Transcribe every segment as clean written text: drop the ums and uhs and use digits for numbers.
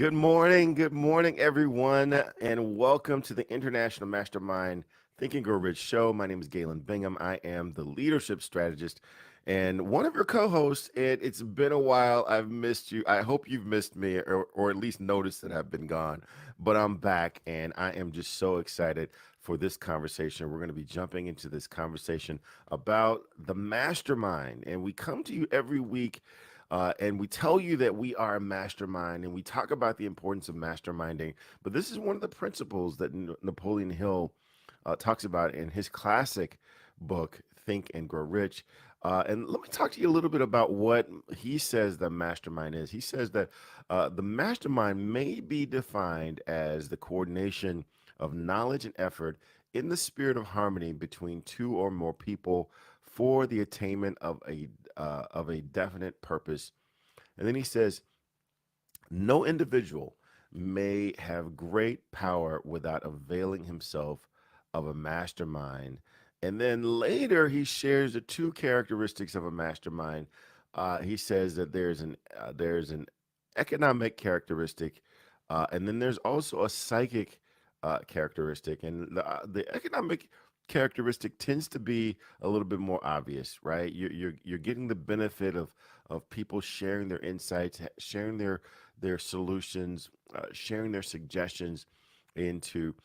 Good morning, everyone, and welcome to the International Mastermind Think and Grow Rich show. My name is Galen Bingham. I am the leadership strategist and one of your co-hosts. And it's been a while. I've missed you. I hope you've missed me, or at least noticed that I've been gone. But I'm back, and I am just so excited for this conversation. We're going to be jumping into this conversation about the mastermind, and we come to you every week and we tell you that we are a mastermind and we talk about the importance of masterminding. But this is one of the principles that Napoleon Hill talks about in his classic book, Think and Grow Rich. And let me talk to you a little bit about what he says the mastermind is. He says that the mastermind may be defined as the coordination of knowledge and effort in the spirit of harmony between two or more people for the attainment of a definite purpose. And then he says, no individual may have great power without availing himself of a mastermind. And then later he shares the two characteristics of a mastermind. He says that there's an economic characteristic, and then there's also a psychic characteristic. And the economic characteristic tends to be a little bit more obvious, right? You're getting the benefit of people sharing their insights, sharing their solutions, sharing their suggestions into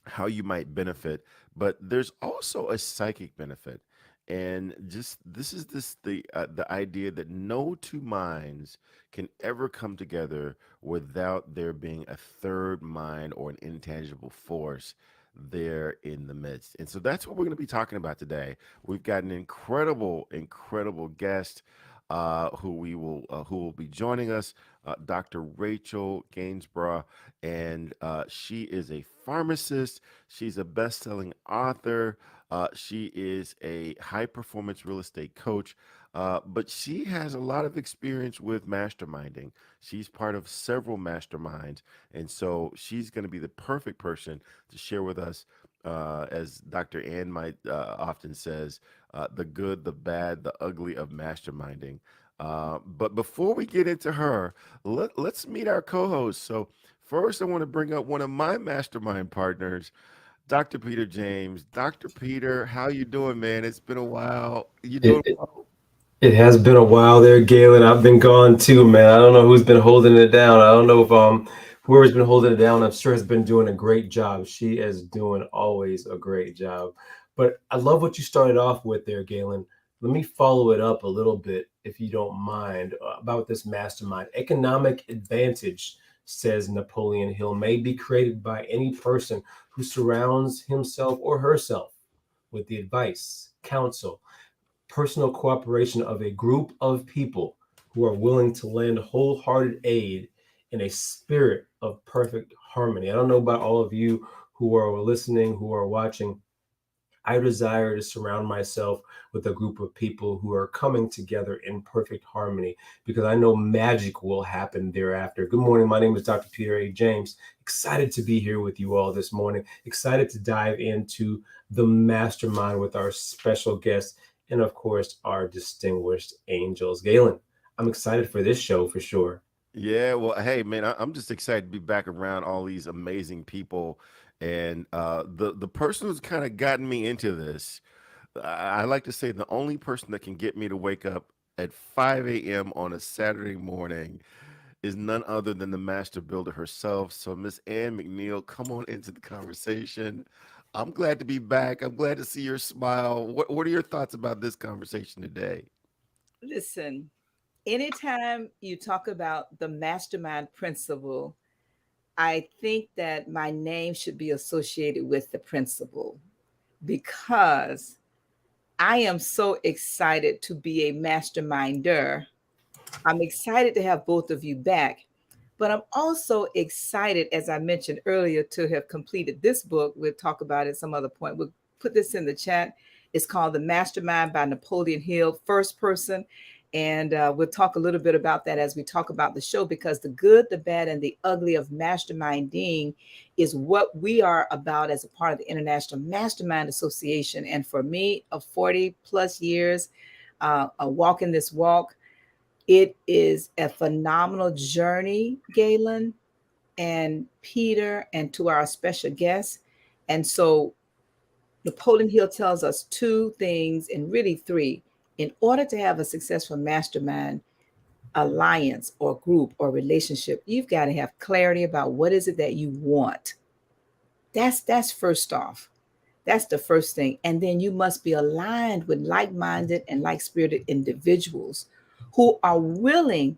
how you might benefit. But there's also a psychic benefit, and just this the idea that no two minds can ever come together without there being a third mind or an intangible force there in the midst. And so that's what we're going to be talking about today. We've got an incredible guest who will be joining us, Dr. Rachel Gainsbrugh, and she is a pharmacist. She's a best-selling author. She is a high-performance real estate coach, but she has a lot of experience with masterminding. She's part of several masterminds, and so she's going to be the perfect person to share with us. As Dr. Ann might often says, the good, the bad, the ugly of masterminding. But before we get into her, let's meet our co-host. So first, I want to bring up one of my mastermind partners, Dr. Peter James. Dr. Peter, how you doing, man? It's been a while. You It, doing it well? it has been a while there, Galen. I've been gone too, man. I don't know who's been holding it down. I don't know if whoever's been holding it down, I'm sure has been doing a great job. She is doing always a great job. But I love what you started off with there, Galen. Let me follow it up a little bit, if you don't mind, about this mastermind. Economic advantage, says Napoleon Hill, may be created by any person who surrounds himself or herself with the advice, counsel, personal cooperation of a group of people who are willing to lend wholehearted aid in a spirit of perfect harmony. I don't know about all of you who are listening, who are watching. I desire to surround myself with a group of people who are coming together in perfect harmony because I know magic will happen thereafter. Good morning. My name is Dr. Peter A. James. Excited to be here with you all this morning. Excited to dive into the mastermind with our special guest and, of course, our distinguished angels. Galen, I'm excited for this show for sure. Yeah, well, hey, man, I'm just excited to be back around all these amazing people, and the person who's kind of gotten me into this, I like to say the only person that can get me to wake up at 5 a.m. on a Saturday morning is none other than the master builder herself. So, Miss Ann McNeil, come on into the conversation. I'm glad to be back. I'm glad to see your smile. What are your thoughts about this conversation today? Listen, anytime you talk about the mastermind principle, I think that my name should be associated with the principle because I am so excited to be a masterminder. I'm excited to have both of you back, but I'm also excited, as I mentioned earlier, to have completed this book. We'll talk about it at some other point. We'll put this in the chat. It's called The Mastermind by Napoleon Hill, first person. And we'll talk a little bit about that as we talk about the show because the good, the bad, and the ugly of masterminding is what we are about as a part of the International Mastermind Association. And for me, of 40 plus years, a walk in this walk, It is a phenomenal journey, Galen and Peter, and to our special guests. And so Napoleon Hill tells us two things, and really three. In order to have a successful mastermind alliance or group or relationship, you've got to have clarity about what is it that you want. That's first off. That's the first thing. And then you must be aligned with like minded and like spirited individuals who are willing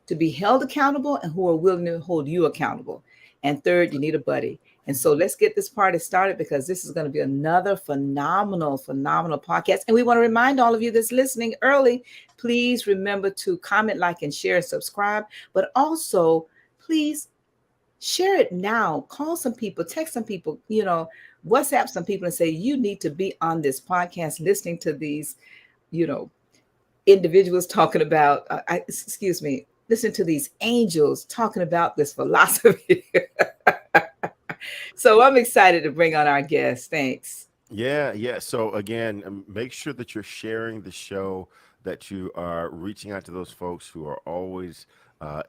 to be held accountable and who are willing to hold you accountable. And third, you need a buddy. And so let's get this party started because this is going to be another phenomenal, phenomenal podcast. And we want to remind all of you that's listening early, please remember to comment, like, and share and subscribe. But also, please share it now. Call some people, text some people, WhatsApp some people and say, you need to be on this podcast listening to these, you know, individuals talking about, listen to these angels talking about this philosophy. So I'm excited to bring on our guest. Thanks. Yeah, yeah. So again, make sure that you're sharing the show, that you are reaching out to those folks who are always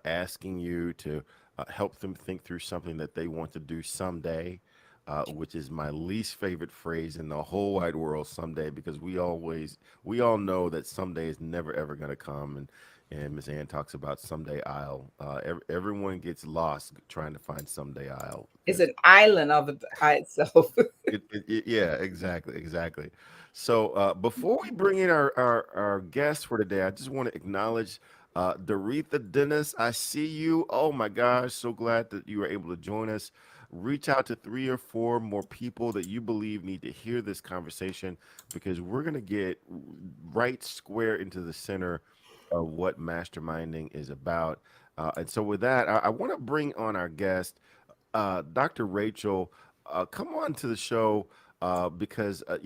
asking you to help them think through something that they want to do someday, which is my least favorite phrase in the whole wide world, someday, because we all know that someday is never ever going to come. And Miss Ann talks about someday I'll. Everyone gets lost trying to find someday I'll. It's an island of it by itself. Yeah, exactly, exactly. So before we bring in our guest for today, I just want to acknowledge Doretha Dennis. I see you. Oh my gosh, so glad that you were able to join us. Reach out to three or four more people that you believe need to hear this conversation because we're going to get right square into the center of what masterminding is about. And so, with that, I want to bring on our guest, Dr. Rachel. Come on to the show because I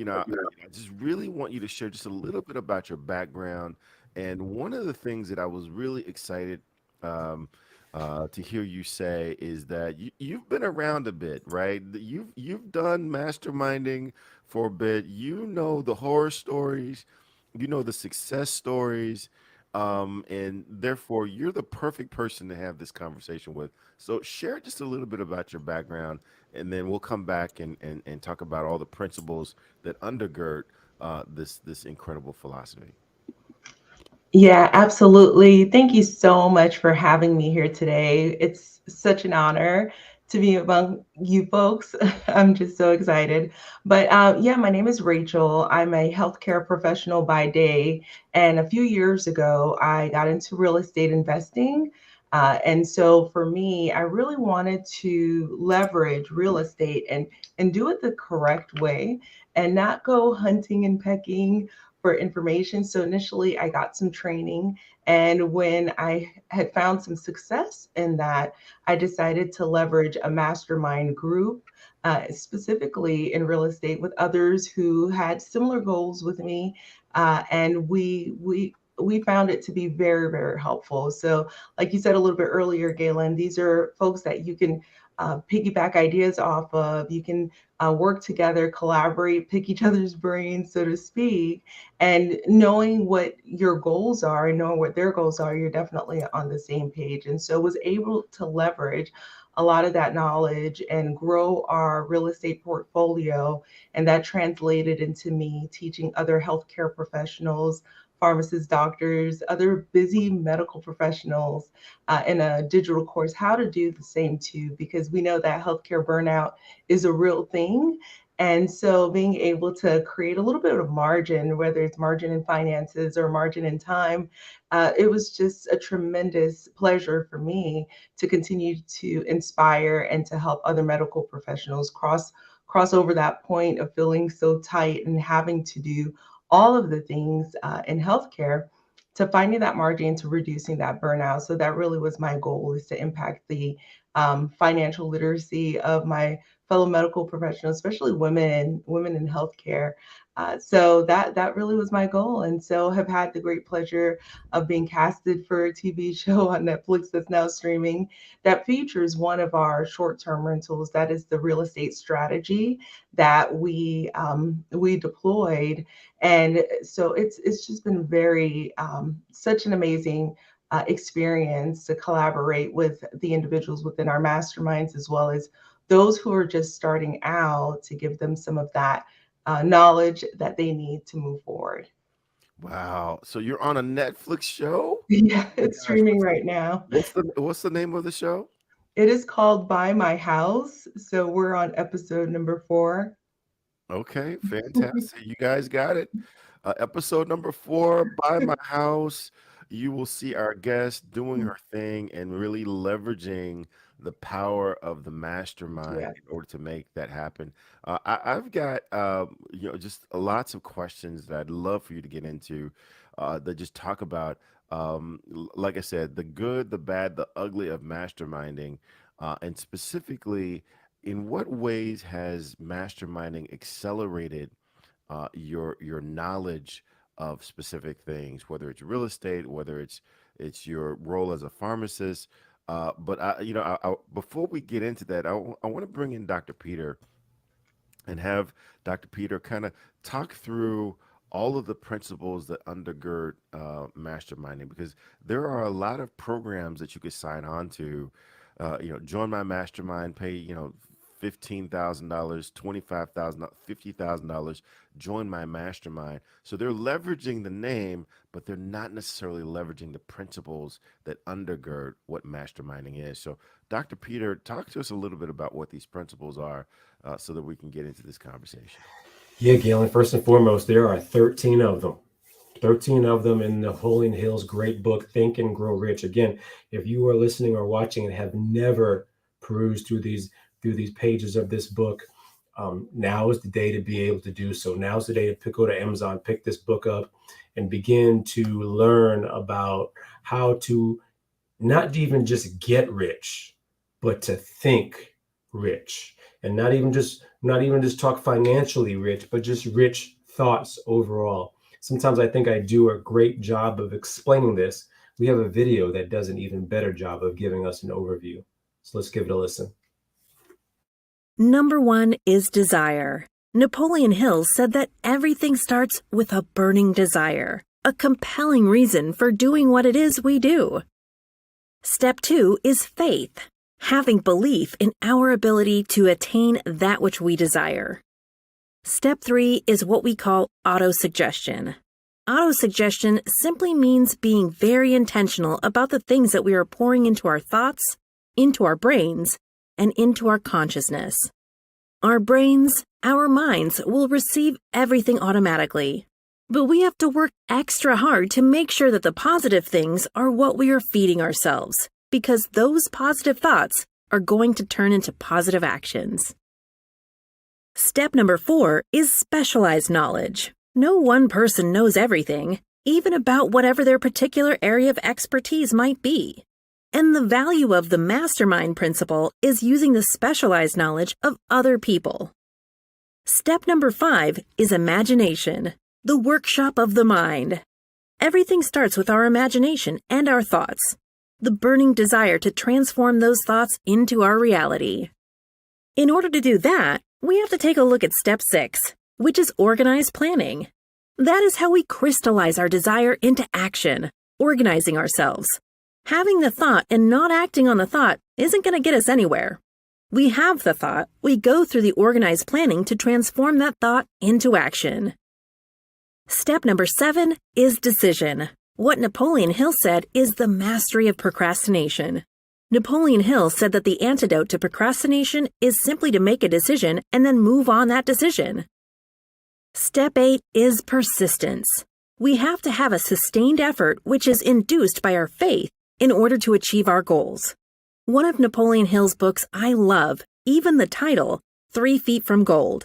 just really want you to share just a little bit about your background. And one of the things that I was really excited um, to hear you say is that you've been around a bit, right? You've done masterminding for a bit. You know the horror stories, you know the success stories, and therefore you're the perfect person to have this conversation with. So share just a little bit about your background, and then we'll come back and talk about all the principles that undergird this incredible philosophy. Yeah, absolutely. Thank you so much for having me here today. It's such an honor to be among you folks. I'm just so excited. But yeah, my name is Rachel. I'm a healthcare professional by day. And a few years ago, I got into real estate investing. And so for me, I really wanted to leverage real estate and do it the correct way and not go hunting and pecking for information. So initially, I got some training. And when I had found some success in that, I decided to leverage a mastermind group, specifically in real estate, with others who had similar goals with me. And we found it to be very, very helpful. So, like you said a little bit earlier, Galen, these are folks that you can piggyback ideas off of. You can work together, collaborate, pick each other's brains, so to speak. And knowing what your goals are and knowing what their goals are, you're definitely on the same page. And so was able to leverage a lot of that knowledge and grow our real estate portfolio. And that translated into me teaching other healthcare professionals, pharmacists, doctors, other busy medical professionals in a digital course how to do the same too, because we know that healthcare burnout is a real thing. And so being able to create a little bit of margin, whether it's margin in finances or margin in time, it was just a tremendous pleasure for me to continue to inspire and to help other medical professionals cross over that point of feeling so tight and having to do all of the things in healthcare to finding that margin to reducing that burnout. So that really was my goal, is to impact the financial literacy of my fellow medical professionals, especially women in healthcare. So that really was my goal, and so have had the great pleasure of being casted for a TV show on Netflix that's now streaming that features one of our short-term rentals. That is the real estate strategy that we deployed, and so it's just been very such an amazing experience to collaborate with the individuals within our masterminds, as well as those who are just starting out, to give them some of that knowledge that they need to move forward. Wow. So you're on a Netflix show? Yeah, Oh my it's gosh. streaming right now. What's the name of the show? It is called Buy My House. So we're on episode number 4. Okay, fantastic. You guys got it. Episode number 4, Buy My House. You will see our guest doing her thing and really leveraging the power of the mastermind Yes. in order to make that happen. I've got just lots of questions that I'd love for you to get into that just talk about, like I said, the good, the bad, the ugly of masterminding, and specifically, in what ways has masterminding accelerated your knowledge of specific things, whether it's real estate, whether it's your role as a pharmacist. But before we get into that, I want to bring in Dr. Peter and have Dr. Peter kind of talk through all of the principles that undergird masterminding, because there are a lot of programs that you could sign on to. Join my mastermind, pay $15,000, $25,000, $50,000. Join my mastermind. So they're leveraging the name, but they're not necessarily leveraging the principles that undergird what masterminding is. So, Dr. Peter, talk to us a little bit about what these principles are, so that we can get into this conversation. Yeah, Galen, first and foremost, there are 13 of them. 13 of them in Napoleon Hill's great book, Think and Grow Rich. Again, if you are listening or watching and have never perused through these pages of this book, now is the day to be able to do so. Now's the day to go to Amazon, pick this book up, and begin to learn about how to not even just get rich, but to think rich, and not even just talk financially rich, but just rich thoughts overall. Sometimes I think I do a great job of explaining this. We have a video that does an even better job of giving us an overview. So let's give it a listen. Number 1 is desire. Napoleon Hill said that everything starts with a burning desire, a compelling reason for doing what it is we do. Step 2 is faith, having belief in our ability to attain that which we desire. Step 3 is what we call autosuggestion. Autosuggestion simply means being very intentional about the things that we are pouring into our thoughts, into our brains, and into our consciousness. Our brains, our minds will receive everything automatically, but we have to work extra hard to make sure that the positive things are what we are feeding ourselves, because those positive thoughts are going to turn into positive actions. Step number 4 is specialized knowledge. No one person knows everything, even about whatever their particular area of expertise might be. And the value of the mastermind principle is using the specialized knowledge of other people. Step number 5 is imagination, the workshop of the mind. Everything starts with our imagination and our thoughts, the burning desire to transform those thoughts into our reality. In order to do that, we have to take a look at step 6, which is organized planning. That is how we crystallize our desire into action, organizing ourselves. Having the thought and not acting on the thought isn't going to get us anywhere. We have the thought, we go through the organized planning to transform that thought into action. Step number 7 is decision. What Napoleon Hill said is the mastery of procrastination. Napoleon Hill said that the antidote to procrastination is simply to make a decision and then move on that decision. Step 8 is persistence. We have to have a sustained effort which is induced by our faith in order to achieve our goals. One of Napoleon Hill's books I love, even the title, 3 Feet from Gold.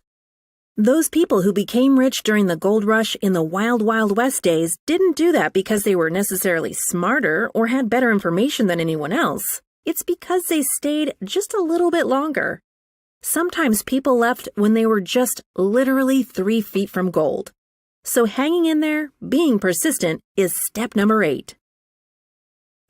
Those people who became rich during the gold rush in the wild, wild west days didn't do that because they were necessarily smarter or had better information than anyone else. It's because they stayed just a little bit longer. Sometimes people left when they were just literally 3 feet from gold. So hanging in there, being persistent, is step number 8.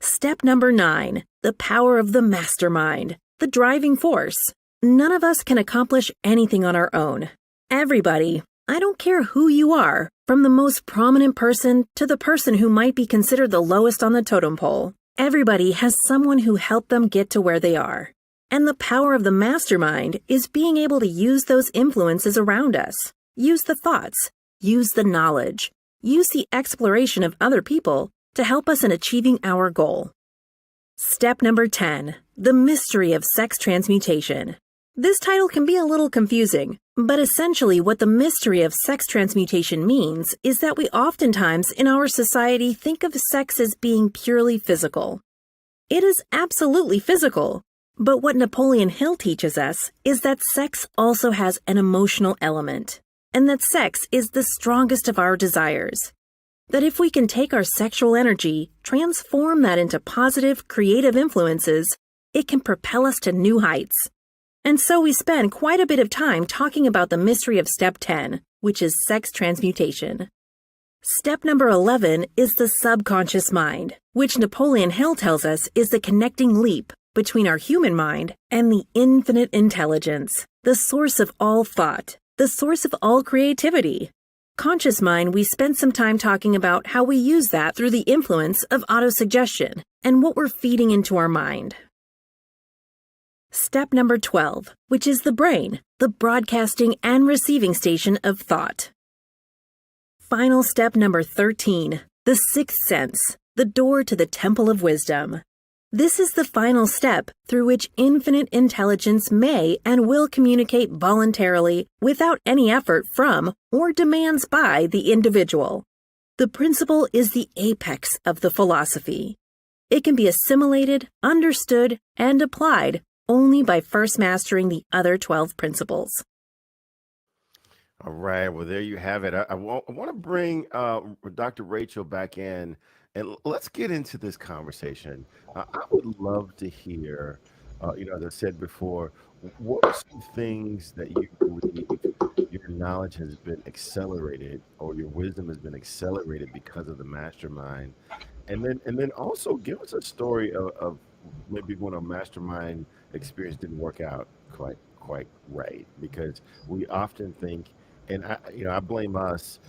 Step number 9, the power of the mastermind, the driving force. None of us can accomplish anything on our own. Everybody, I don't care who you are, From the most prominent person to the person who might be considered the lowest on the totem pole, everybody has someone who helped them get to where they are. And the power of the mastermind is being able to use those influences around us, use the thoughts, use the knowledge, use the exploration of other people to help us in achieving our goal. Step number 10, the mystery of sex transmutation. This title can be a little confusing, but essentially what the mystery of sex transmutation means is that we oftentimes in our society think of sex as being purely physical. It is absolutely physical, but what Napoleon Hill teaches us is that sex also has an emotional element, and that sex is the strongest of our desires. That if we can take our sexual energy, transform that into positive, creative influences, it can propel us to new heights. And so we spend quite a bit of time talking about the mystery of step 10, which is sex transmutation. Step number 11 is the subconscious mind, which Napoleon Hill tells us is the connecting leap between our human mind and the infinite intelligence, the source of all thought, the source of all creativity. Conscious mind, we spent some time talking about how we use that through the influence of autosuggestion and what we're feeding into our mind. Step number 12, which is the brain, the broadcasting and receiving station of thought. Final step number 13, the sixth sense, the door to the temple of wisdom. This is the final step through which infinite intelligence may and will communicate voluntarily without any effort from or demands by the individual. The principle is the apex of the philosophy. It can be assimilated, understood, and applied only by first mastering the other 12 principles. All right. Well, there you have it. I want to bring Dr. Rachel back in and let's get into this conversation. I would love to hear, as I said before, what are some things that you believe your knowledge has been accelerated or your wisdom has been accelerated because of the mastermind? And then also give us a story of maybe when a mastermind experience didn't work out quite right because we often think, and I blame us.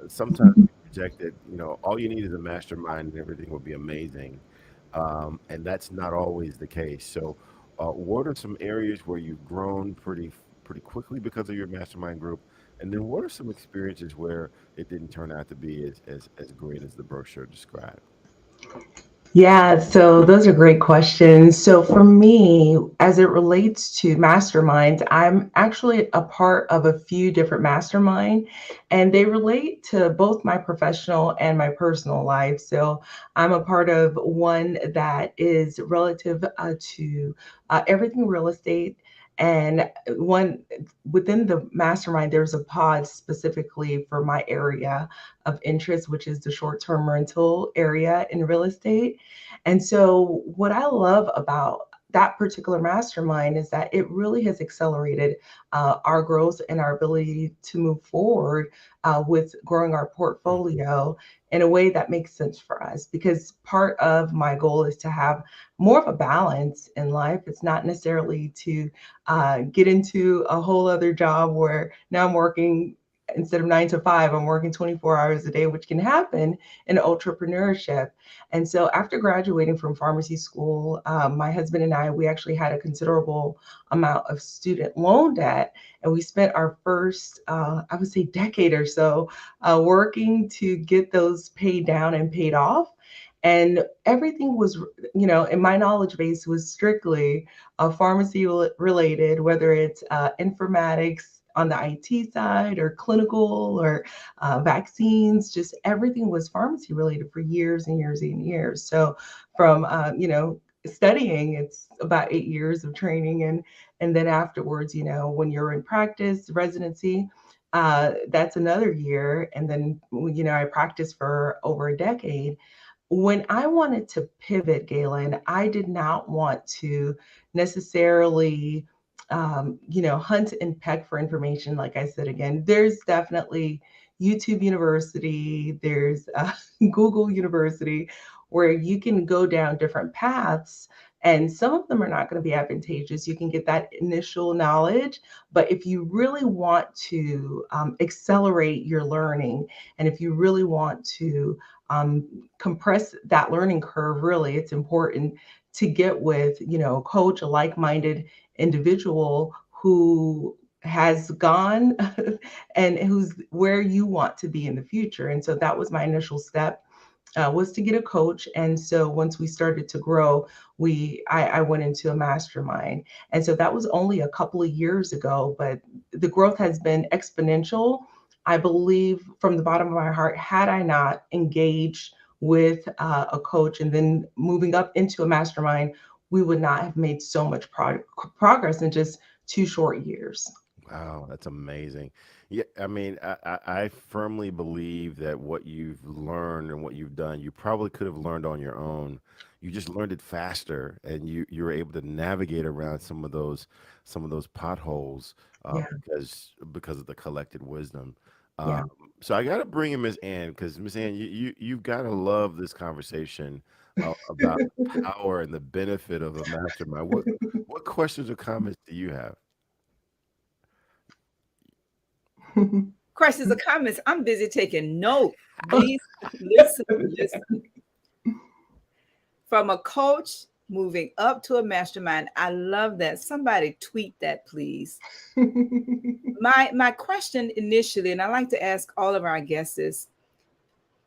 Sometimes we project that all you need is a mastermind and everything will be amazing, and that's not always the case. So, what are some areas where you've grown pretty quickly because of your mastermind group? And then what are some experiences where it didn't turn out to be as great as the brochure described? Yeah, so those are great questions. So for me, as it relates to masterminds, I'm actually a part of a few different mastermind, and they relate to both my professional and my personal life. So I'm a part of one that is relative to everything real estate. And one within the mastermind, there's a pod specifically for my area of interest, which is the short-term rental area in real estate. And so, what I love about that particular mastermind is that it really has accelerated our growth and our ability to move forward with growing our portfolio in a way that makes sense for us. Because part of my goal is to have more of a balance in life. It's not necessarily to get into a whole other job where now I'm working instead of 9 to 5, I'm working 24 hours a day, which can happen in entrepreneurship. And so after graduating from pharmacy school, my husband and I, we actually had a considerable amount of student loan debt. And we spent our first, I would say, decade or so working to get those paid down and paid off. And everything was, in my knowledge base was strictly pharmacy related, whether it's informatics, on the IT side or clinical or vaccines, just everything was pharmacy related for years and years and years. So from, studying, it's about 8 years of training. And then afterwards, when you're in practice, residency, that's another year. And then, I practiced for over a decade. When I wanted to pivot, Galen, I did not want to necessarily, hunt and peck for information. Like I said, again, there's definitely YouTube University, there's Google University, where you can go down different paths And some of them are not going to be advantageous. You can get that initial knowledge, but if you really want to accelerate your learning, and if you really want to compress that learning curve, really, it's important to get with, a coach, a like-minded individual who has gone and who's where you want to be in the future. And so that was my initial step, was to get a coach. And so once we started to grow, I went into a mastermind. And so that was only a couple of years ago, but the growth has been exponential. I believe from the bottom of my heart, had I not engaged with a coach and then moving up into a mastermind, we would not have made so much progress in just 2 short years. Wow, that's amazing. Yeah, I mean, I firmly believe that what you've learned and what you've done, you probably could have learned on your own. You just learned it faster, and you were able to navigate around some of those potholes Yeah, because of the collected wisdom. yeah. Um, so I got to bring in Miss Ann, because Miss Ann, you've got to love this conversation about the power and the benefit of a mastermind. What questions or comments do you have? Questions or comments? I'm busy taking note. Please listen, listen. From a coach moving up to a mastermind. I love that. Somebody tweet that, please. My question initially, and I like to ask all of our guests is,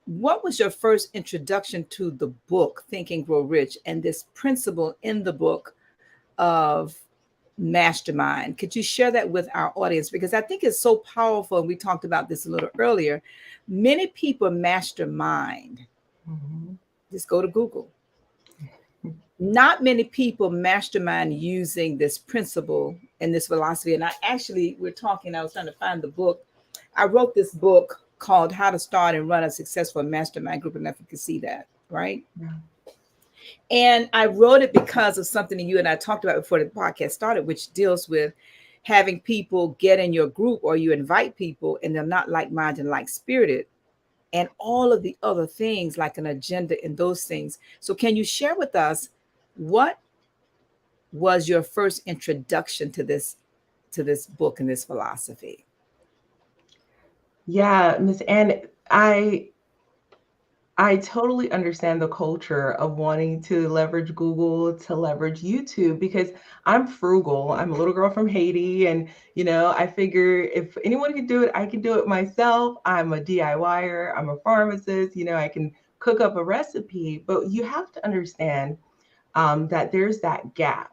what was your first introduction to the book, Think and Grow Rich, and this principle in the book of mastermind? Could you share that with our audience? Because I think it's so powerful. And we talked about this a little earlier. Many people mastermind. Mhm. Just go to Google. Not many people mastermind using this principle and this philosophy. And I was trying to find the book. I wrote this book called How to Start and Run a Successful Mastermind Group. And if you can see that, right? Yeah. And I wrote it because of something that you and I talked about before the podcast started, which deals with having people get in your group, or you invite people and they're not like-minded and like-spirited, and all of the other things like an agenda and those things. So can you share with us what was your first introduction to this book and this philosophy? Yeah, Miss Ann, I totally understand the culture of wanting to leverage Google, to leverage YouTube, because I'm frugal. I'm a little girl from Haiti. And, I figure if anyone can do it, I can do it myself. I'm a DIYer, I'm a pharmacist, I can cook up a recipe. But you have to understand that there's that gap.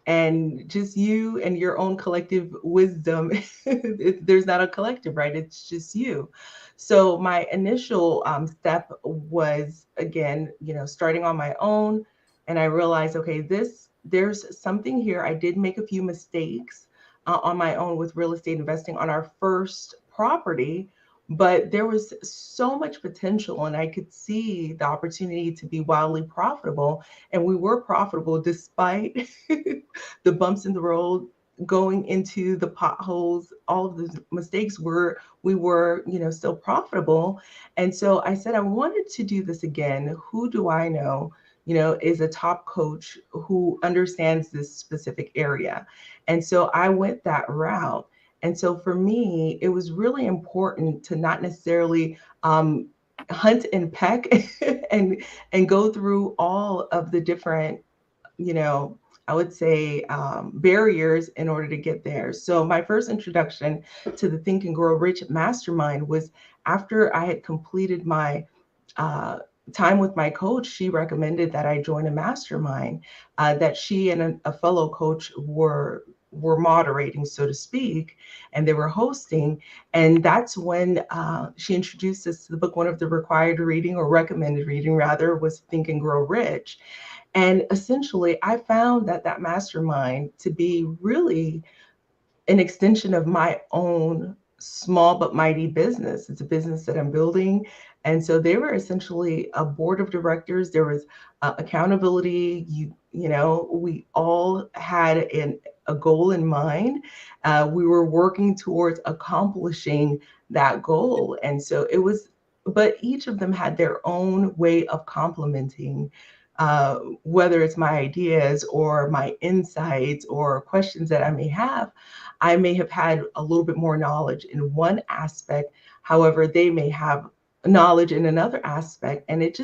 And just you and your own collective wisdom, there's not a collective, right? It's just you. So my initial step was, again, starting on my own. And I realized, okay, there's something here. I did make a few mistakes on my own with real estate investing on our first property, but there was so much potential, and I could see the opportunity to be wildly profitable. And we were profitable despite the bumps in the road, going into the potholes, all of the mistakes, we were, still profitable. And so I said, I wanted to do this again. Who do I know, is a top coach who understands this specific area? And so I went that route. And so for me, it was really important to not necessarily hunt and peck and go through all of the different, I would say, barriers in order to get there. So my first introduction to the Think and Grow Rich Mastermind was after I had completed my time with my coach. She recommended that I join a mastermind that she and a fellow coach were moderating, so to speak, and they were hosting. And that's when she introduced us to the book. One of the required reading, or recommended reading rather, was Think and Grow Rich. And essentially, I found that mastermind to be really an extension of my own small but mighty business. It's a business that I'm building. And so they were essentially a board of directors. There was accountability. We all had a goal in mind. We were working towards accomplishing that goal. And so it was, but each of them had their own way of complementing whether it's my ideas or my insights or questions that I may have had a little bit more knowledge in one aspect. However, they may have knowledge in another aspect, and it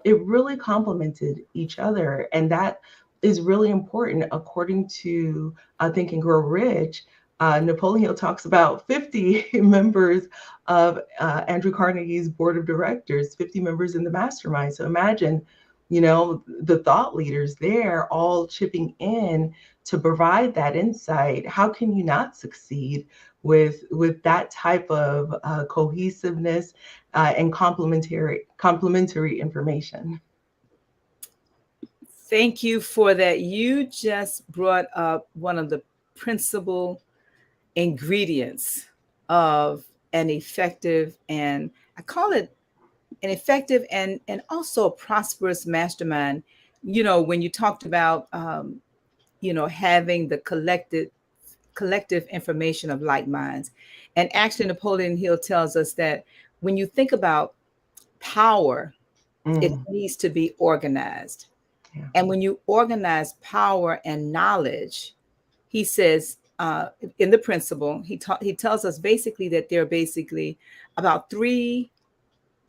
really complemented each other. And that is really important. According to Think and Grow Rich, Napoleon Hill talks about 50 members of Andrew Carnegie's board of directors, 50 members in the mastermind. So imagine, the thought leaders there all chipping in to provide that insight. How can you not succeed with that type of cohesiveness and complementary information? Thank you for that. You just brought up one of the principal ingredients of an effective, and I call it an effective and also a prosperous mastermind. When you talked about having the collective information of like minds, and actually Napoleon Hill tells us that when you think about power, it needs to be organized. Yeah. And when you organize power and knowledge, he says in the principle, he tells us basically that there are basically about three,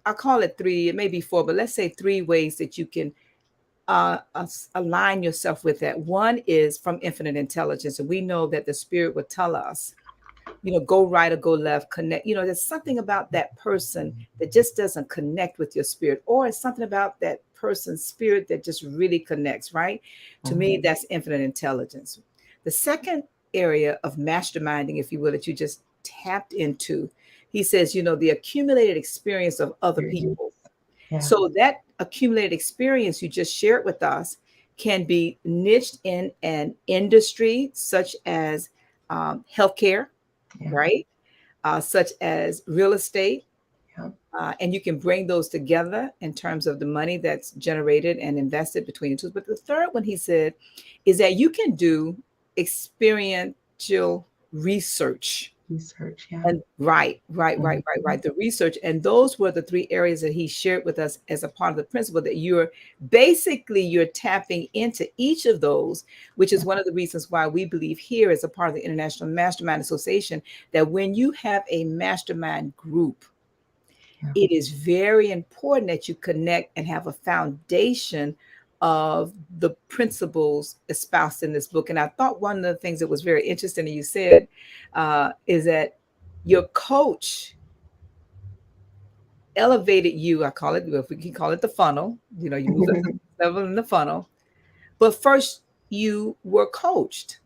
I call it three, it may be four, but let's say three ways that you can align yourself with that. One is from infinite intelligence. And we know that the spirit will tell us, go right or go left, connect. There's something about that person that just doesn't connect with your spirit, or it's something about that person's spirit that just really connects, right? To me, that's infinite intelligence. The second area of masterminding, if you will, that you just tapped into, he says, the accumulated experience of other people. Yeah. So that accumulated experience you just shared with us can be niched in an industry such as healthcare, right? Such as real estate. And you can bring those together in terms of the money that's generated and invested between the two. But the third one, he said, is that you can do experiential research. Yeah. And right. The research. And those were the three areas that he shared with us as a part of the principle, that you're tapping into each of those, which is one of the reasons why we believe here as a part of the International Mastermind Association, that when you have a mastermind group, it is very important that you connect and have a foundation of the principles espoused in this book. And I thought one of the things that was very interesting that you said is that your coach elevated you. I call it, if we can call it the funnel, you move at the level in the funnel. But first you were coached.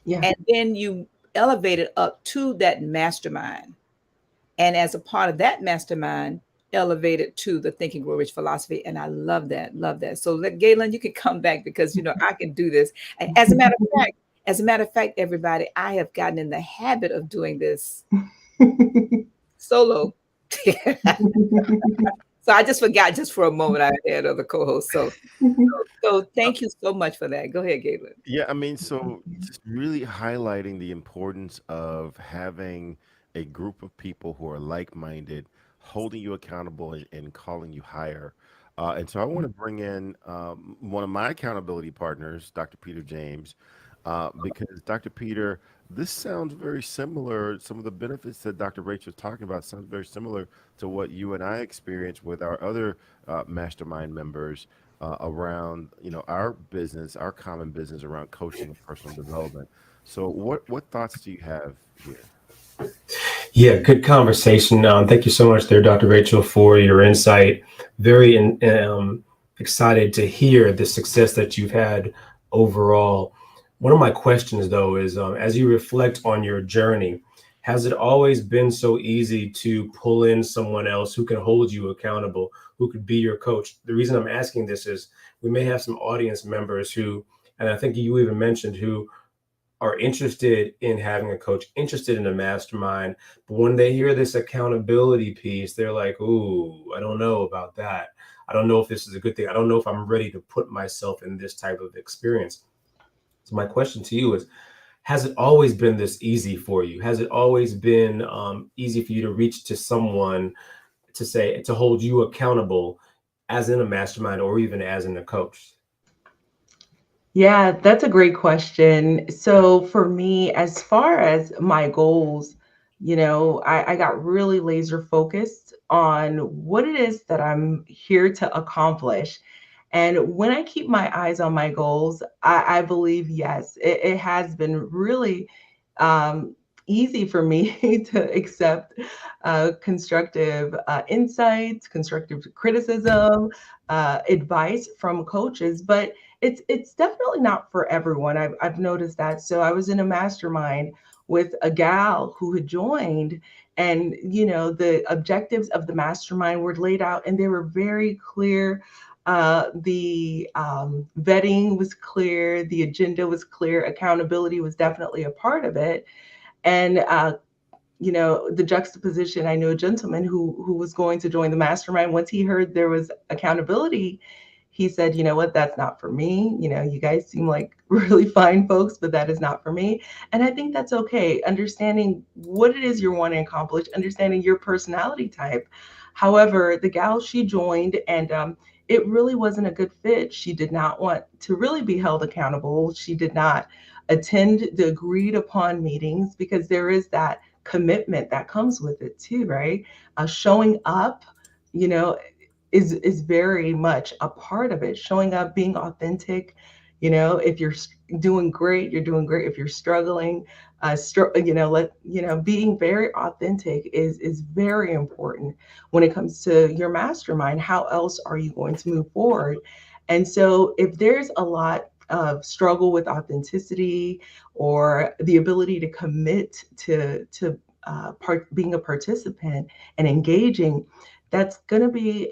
Yeah. And then you elevated up to that mastermind. And as a part of that mastermind, elevated to the Think and Grow Rich philosophy. And I love that. So Galen, you can come back, because I can do this. And as a matter of fact, everybody, I have gotten in the habit of doing this solo. So I just forgot just for a moment I had other co-hosts. So thank you so much for that. Go ahead, Galen. Yeah, I mean, so just really highlighting the importance of having a group of people who are like-minded, holding you accountable and calling you higher. And so I want to bring in one of my accountability partners, Dr. Peter James, because Dr. Peter, this sounds very similar. Some of the benefits that Dr. Rachel was talking about sounds very similar to what you and I experienced with our other mastermind members around, our business, our common business around coaching and personal development. So what thoughts do you have here? Yeah, good conversation. Thank you so much there, Dr. Rachel, for your insight. Very excited to hear the success that you've had overall. One of my questions, though, is as you reflect on your journey, has it always been so easy to pull in someone else who can hold you accountable, who could be your coach? The reason I'm asking this is we may have some audience members who, and I think you even mentioned, who are interested in having a coach, interested in a mastermind, but when they hear this accountability piece, they're like, ooh, I don't know about that. I don't know if this is a good thing. I don't know if I'm ready to put myself in this type of experience. So my question to you is, has it always been this easy for you? Has it always been easy for you to reach to someone to hold you accountable as in a mastermind or even as in a coach? Yeah, that's a great question. So for me, as far as my goals, I got really laser focused on what it is that I'm here to accomplish. And when I keep my eyes on my goals, I believe, yes, it has been really um, easy for me to accept constructive insights, constructive criticism, advice from coaches. But it's definitely not for everyone. I've noticed that. So I was in a mastermind with a gal who had joined, and the objectives of the mastermind were laid out, and they were very clear. The vetting was clear, the agenda was clear, accountability was definitely a part of it, and the juxtaposition. I knew a gentleman who was going to join the mastermind. Once he heard there was accountability, he said, "You know what? That's not for me. You guys seem like really fine folks, but that is not for me." And I think that's okay. Understanding what it is you're wanting to accomplish, understanding your personality type. However, the gal, she joined, and it really wasn't a good fit. She did not want to really be held accountable. She did not attend the agreed upon meetings, because there is that commitment that comes with it too, right? Showing up, you know, is very much a part of it. Showing up, being authentic. If you're doing great, you're doing great. If you're struggling, being very authentic is very important when it comes to your mastermind. How else are you going to move forward? And so, if there's a lot of struggle with authenticity or the ability to commit to being a participant and engaging, that's going to be,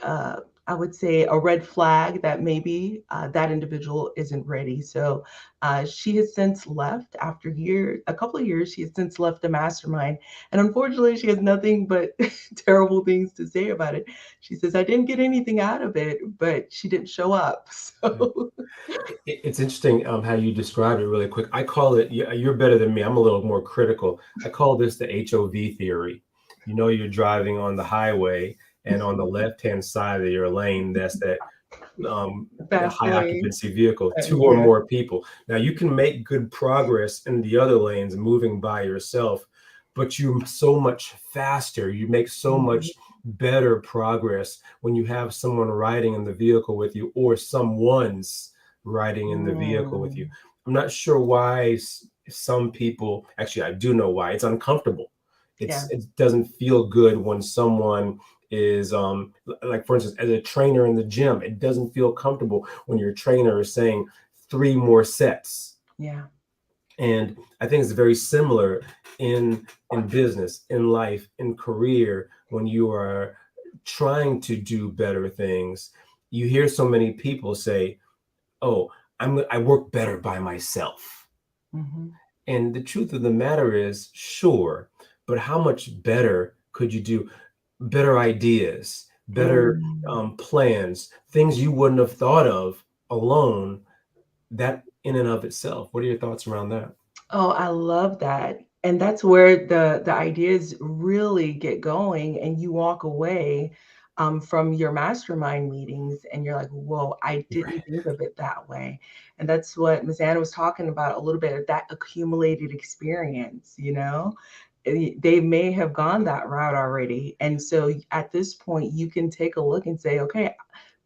I would say, a red flag that maybe that individual isn't ready. So she has since left after a couple of years. She has since left the mastermind, and unfortunately, she has nothing but terrible things to say about it. She says, "I didn't get anything out of it, but she didn't show up." So It's interesting how you described it really quick. I call it, you're better than me. I'm a little more critical. I call this the HOV theory. You're driving on the highway, and on the left-hand side of your lane, that's that the fast high lane, occupancy vehicle, two or yeah. more people. Now you can make good progress in the other lanes moving by yourself, but you're so much faster. You make so Mhm. much better progress when you have someone riding in the vehicle with you, or someone's riding in the vehicle with you. Mm. I'm not sure why some people, actually, I do know why. It's uncomfortable. Yeah. It doesn't feel good when someone is like, for instance, as a trainer in the gym, it doesn't feel comfortable when your trainer is saying 3 more sets. Yeah. And I think it's very similar in business, in life, in career. When you are trying to do better things, you hear so many people say, "Oh, I work better by myself." Mhm. And the truth of the matter is, sure, but how much better could you do? Better ideas, better Mm. plans, things you wouldn't have thought of alone, that in and of itself. What are your thoughts around that? Oh, I love that. And that's where the ideas really get going, and you walk away from your mastermind meetings, and you're like, "Whoa, I didn't Right. think of it that way." And that's what Ms. Anna was talking about a little bit of that accumulated experience. They may have gone that route already. And so at this point, you can take a look and say, "Okay,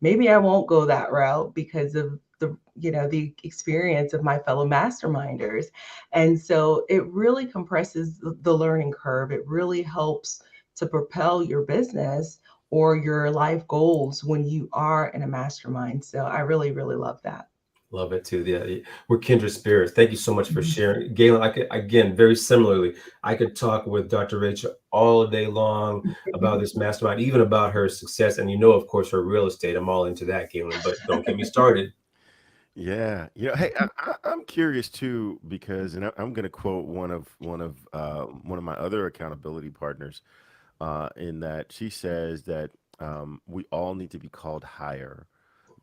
maybe I won't go that route because of the experience of my fellow masterminders." And so it really compresses the learning curve. It really helps to propel your business or your life goals when you are in a mastermind. So I really, really love that. Love it too. Yeah, we're kindred spirits. Thank you so much for Mhm. sharing. Galen, I could, again, very similarly, I could talk with Dr. Rachel all day long about this mastermind, even about her success. And of course, her real estate. I'm all into that, Galen, but don't get me started. Yeah, hey, I'm curious too because, and I'm going to quote one of my other accountability partners, in that she says that we all need to be called higher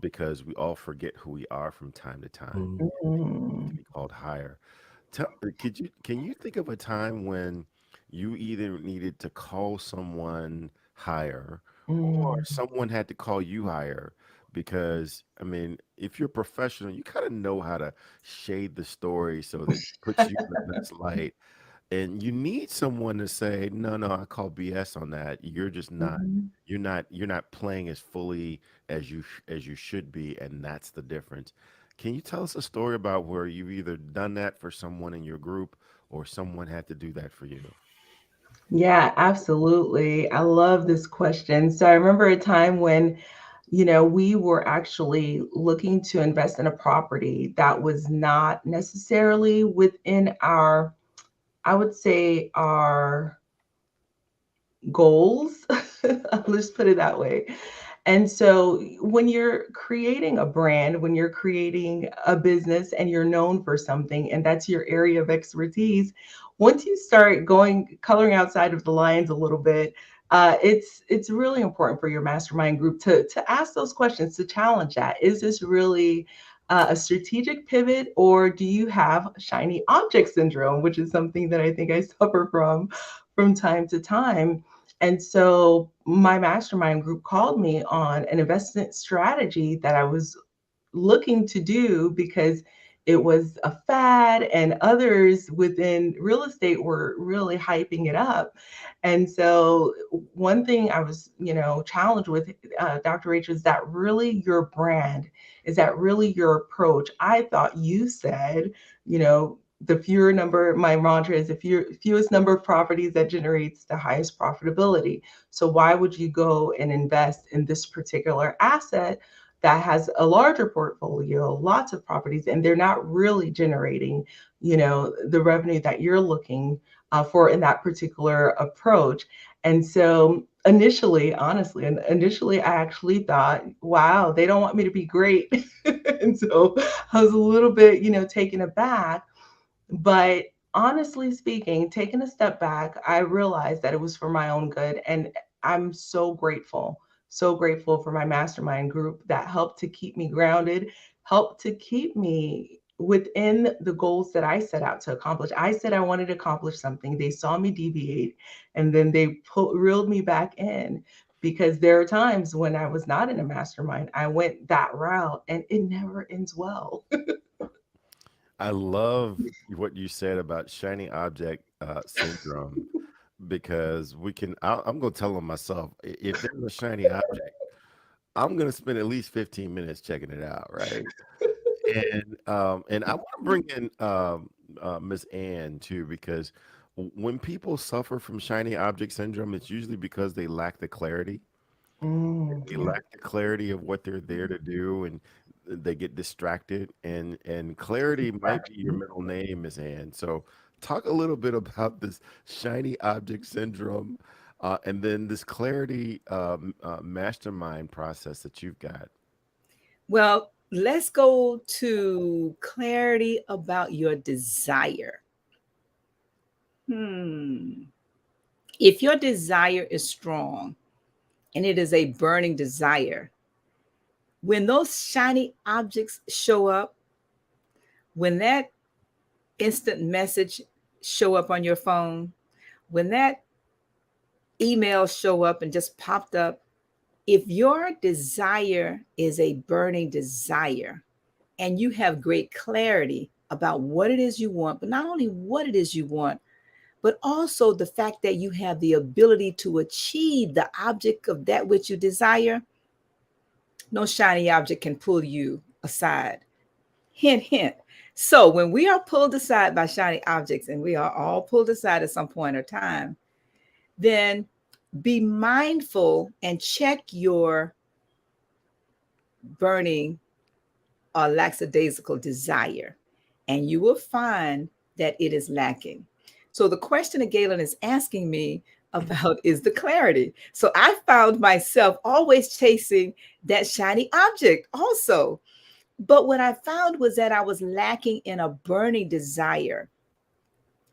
because we all forget who we are from time to time. Mm. We need to Mhm. be called higher. Can you think of a time when you either needed to call someone higher or Mm. someone had to call you higher? Because I mean, if you're professional, you kind of know how to shade the story so that it puts you in the best light. And you need someone to say, no, no, I call BS on that. You're just not, Mhm. you're not playing as fully as as you should be, and that's the difference. Can you tell us a story about where you've either done that for someone in your group or someone had to do that for you? Yeah, absolutely. I love this question. So I remember a time when, we were actually looking to invest in a property that was not necessarily within our, I would say, our goals. Let's put it that way. And so when you're creating a brand, when you're creating a business and you're known for something and that's your area of expertise, once you start going coloring outside of the lines a little bit, it's really important for your mastermind group to ask those questions, to challenge that. Is this really a strategic pivot, or do you have shiny object syndrome, which is something that I think I suffer from time to time? And so my mastermind group called me on an investment strategy that I was looking to do because it was a fad and others within real estate were really hyping it up. And so one thing I was, challenged with, Dr. Rachel, is that really your brand? Is that really your approach? I thought you said, the fewer number, my mantra is the fewest number of properties that generates the highest profitability. So why would you go and invest in this particular asset that has a larger portfolio, lots of properties, and they're not really generating, the revenue that you're looking for in that particular approach? And so initially, I actually thought, wow, they don't want me to be great. And so I was a little bit, taken aback. But honestly speaking, taking a step back, I realized that it was for my own good. And I'm so grateful for my mastermind group that helped to keep me grounded, helped to keep me within the goals that I set out to accomplish. I said I wanted to accomplish something. They saw me deviate and then they reeled me back in, because there are times when I was not in a mastermind. I went that route and it never ends well. I love what you said about shiny object syndrome because I'm going to tell them myself, if there's a shiny object, I'm going to spend at least 15 minutes checking it out, right? And I want to bring in Miss Ann too, because when people suffer from shiny object syndrome, it's usually because they lack the clarity. They Yeah. lack the clarity of what they're there to do, and they get distracted. And clarity might be your Exactly. middle name, Miss Ann. So talk a little bit about this shiny object syndrome, and then this clarity mastermind process that you've got. Well, let's go to clarity about your desire. Hmm. If your desire is strong and it is a burning desire, when those shiny objects show up, when that instant message show up on your phone, when that email show up and just popped up, if your desire is a burning desire and you have great clarity about what it is you want, but not only what it is you want, but also the fact that you have the ability to achieve the object of that which you desire, no shiny object can pull you aside. Hint, hint. So when we are pulled aside by shiny objects, and we are all pulled aside at some point or time, then be mindful and check your burning or lackadaisical desire, and you will find that it is lacking. So the question that Galen is asking me about is the clarity. So I found myself always chasing that shiny object also. But what I found was that I was lacking in a burning desire.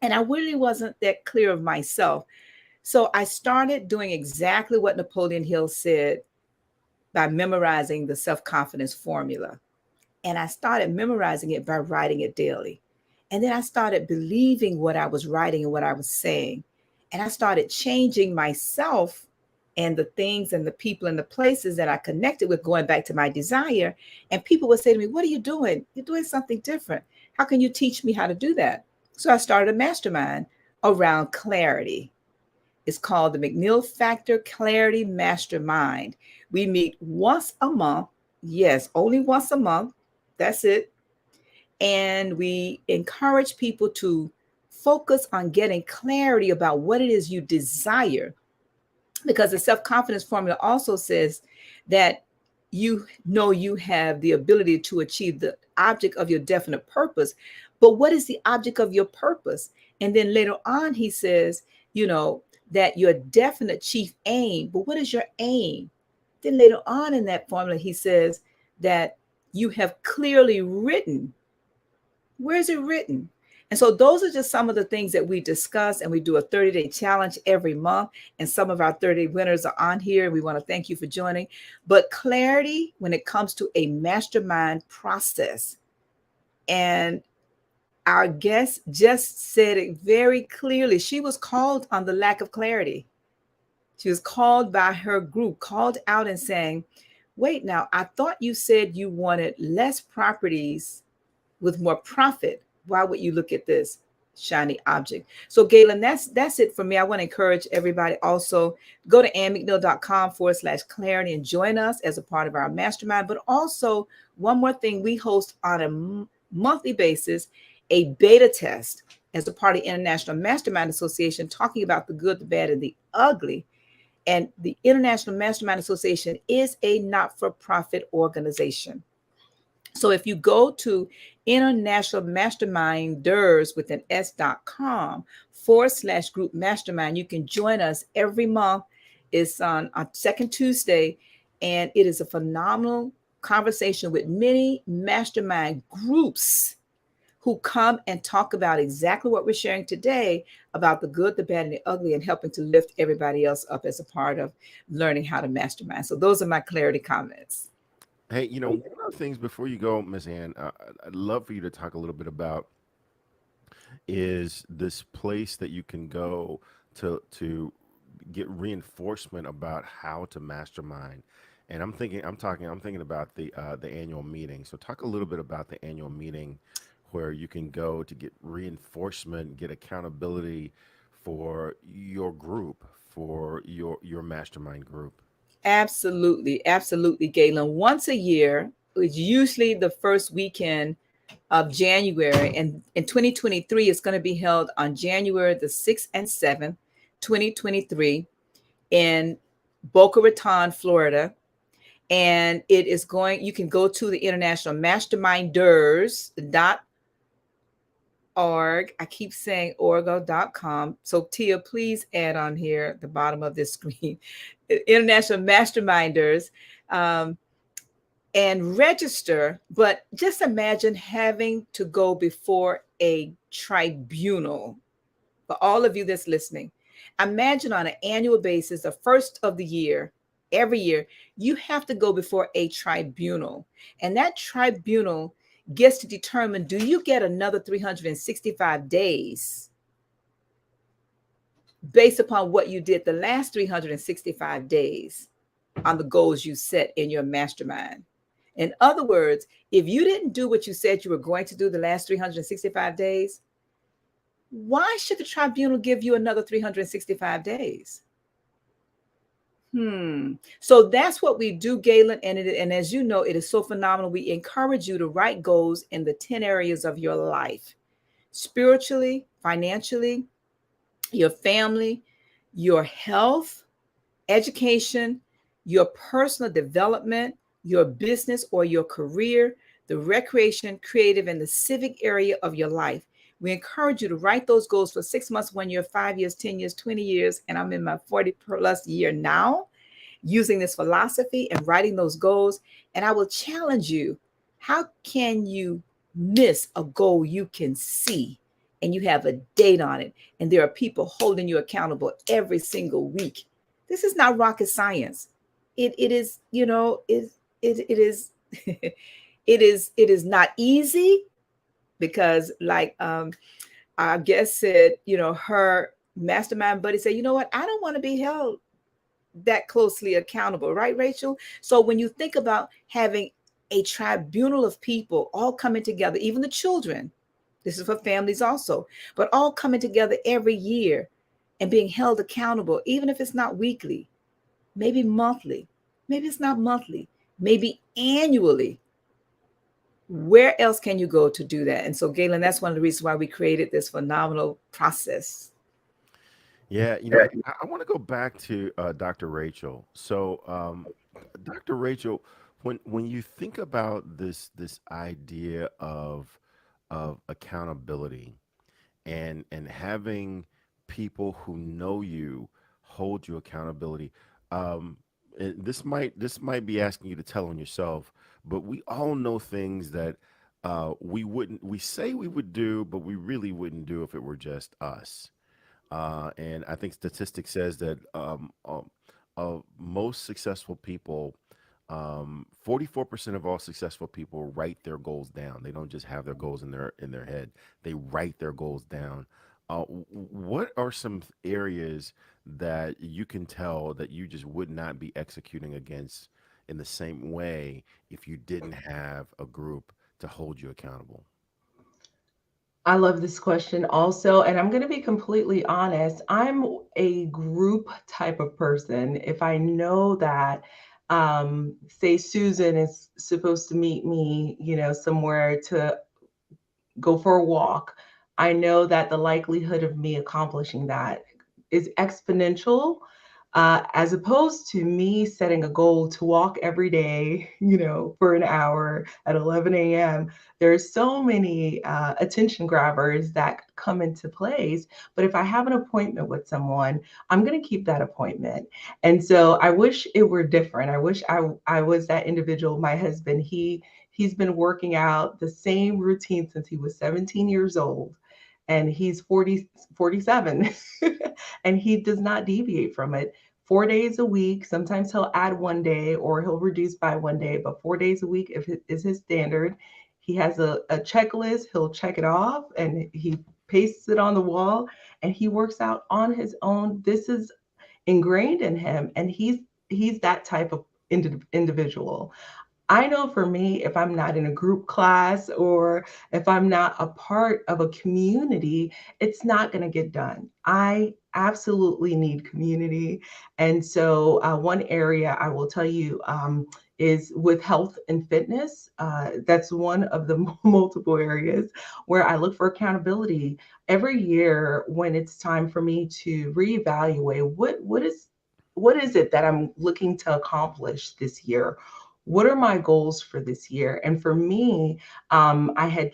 And I really wasn't that clear of myself. So I started doing exactly what Napoleon Hill said by memorizing the self confidence formula. And I started memorizing it by writing it daily. And then I started believing what I was writing and what I was saying. And I started changing myself and the things and the people and the places that I connected with, going back to my desire. And people would say to me, "What are you doing? You're doing something different. How can you teach me how to do that?" So I started a mastermind around clarity. It's called the McNeil Factor Clarity Mastermind. We meet once a month. Yes, only once a month. That's it. And we encourage people to focus on getting clarity about what it is you desire, because the self-confidence formula also says that you know you have the ability to achieve the object of your definite purpose. But what is the object of your purpose? And then later on, he says, that your definite chief aim. But what is your aim? Then later on in that formula, he says that you have clearly written. Where is it written? And so those are just some of the things that we discuss, and we do a 30-day challenge every month. And some of our 30 winners are on here. We want to thank you for joining. But clarity when it comes to a mastermind process. And our guest just said it very clearly. She was called on the lack of clarity. She was called by her group, called out and saying, "Wait, now, I thought you said you wanted less properties with more profit. Why would you look at this shiny object?" So Galen, that's it for me. I want to encourage everybody also go to annmcneil.com/clarity and join us as a part of our mastermind. But also one more thing, we host on a monthly basis a beta test as a part of the International Mastermind Association, talking about the good, the bad, and the ugly. And the International Mastermind Association is a not-for-profit organization. So if you go to International Masterminders with an s.com/group mastermind, you can join us every month. It's on second Tuesday, and it is a phenomenal conversation with many mastermind groups who come and talk about exactly what we're sharing today, about the good, the bad, and the ugly, and helping to lift everybody else up as a part of learning how to mastermind. So those are my clarity comments. Hey, one of the things before you go, Miss Ann, I'd love for you to talk a little bit about is this place that you can go to get reinforcement about how to mastermind. And I'm thinking about the annual meeting. So talk a little bit about the annual meeting where you can go to get reinforcement, get accountability for your group, for your mastermind group. Absolutely. Absolutely, Galen. Once a year, it's usually the first weekend of January. And in 2023, it's going to be held on January the 6th and 7th, 2023, in Boca Raton, Florida. And you can go to the International Masterminders.org. I keep saying orgo.com. So Tia, please add on here at the bottom of this screen, International Masterminders, and register. But just imagine having to go before a tribunal. For all of you that's listening, imagine on an annual basis, the first of the year, every year, you have to go before a tribunal. And that tribunal gets to determine, do you get another 365 days based upon what you did the last 365 days on the goals you set in your mastermind? In other words, if you didn't do what you said you were going to do the last 365 days, why should the tribunal give you another 365 days? So that's what we do, Galen. And as you know, it is so phenomenal. We encourage you to write goals in the 10 areas of your life: spiritually, financially, your family, your health, education, your personal development, your business or your career, the recreation, creative, and the civic area of your life. We encourage you to write those goals for 6 months, 1 year, 5 years, 10 years, 20 years. And I'm in my 40 plus year now using this philosophy and writing those goals. And I will challenge you, how can you miss a goal you can see and you have a date on it, and there are people holding you accountable every single week? This is not rocket science. It is, it is it is not easy, because like our guest said, her mastermind buddy said, "You know what? I don't want to be held that closely accountable, right, Rachel? So when you think about having a tribunal of people all coming together, even the children, this is for families also, but all coming together every year and being held accountable, even if it's not weekly, maybe monthly, maybe it's not monthly, maybe annually. Where else can you go to do that? And so, Galen, that's one of the reasons why we created this phenomenal process. Yeah, you know, I want to go back to Dr. Rachel. So, Dr. Rachel, when you think about this idea of accountability and having people who know you hold you accountability, and this might be asking you to tell on yourself, but we all know things that we say we would do, but we really wouldn't do if it were just us. And I think statistics says that most successful people, 44% of all successful people write their goals down. They don't just have their goals in their head. They write their goals down. What are some areas that you can tell that you just would not be executing against in the same way if you didn't have a group to hold you accountable? I love this question also. And I'm going to be completely honest. I'm a group type of person. If I know that, say, Susan is supposed to meet me, somewhere to go for a walk, I know that the likelihood of me accomplishing that is exponential, as opposed to me setting a goal to walk every day, for an hour at 11 a.m. There's so many attention grabbers that come into place. But if I have an appointment with someone, I'm going to keep that appointment. And so I wish it were different. I wish I was that individual. My husband, he's been working out the same routine since he was 17 years old, and he's 47 and he does not deviate from it. 4 days a week. Sometimes he'll add one day or he'll reduce by one day, but 4 days a week is his standard. He has a checklist. He'll check it off and he pastes it on the wall, and he works out on his own. This is ingrained in him, and he's that type of individual. I know for me, if I'm not in a group class or if I'm not a part of a community, it's not going to get done. I absolutely need community. And so, one area I will tell you is with health and fitness. That's one of the multiple areas where I look for accountability every year when it's time for me to reevaluate what is it that I'm looking to accomplish this year? What are my goals for this year? And for me, I had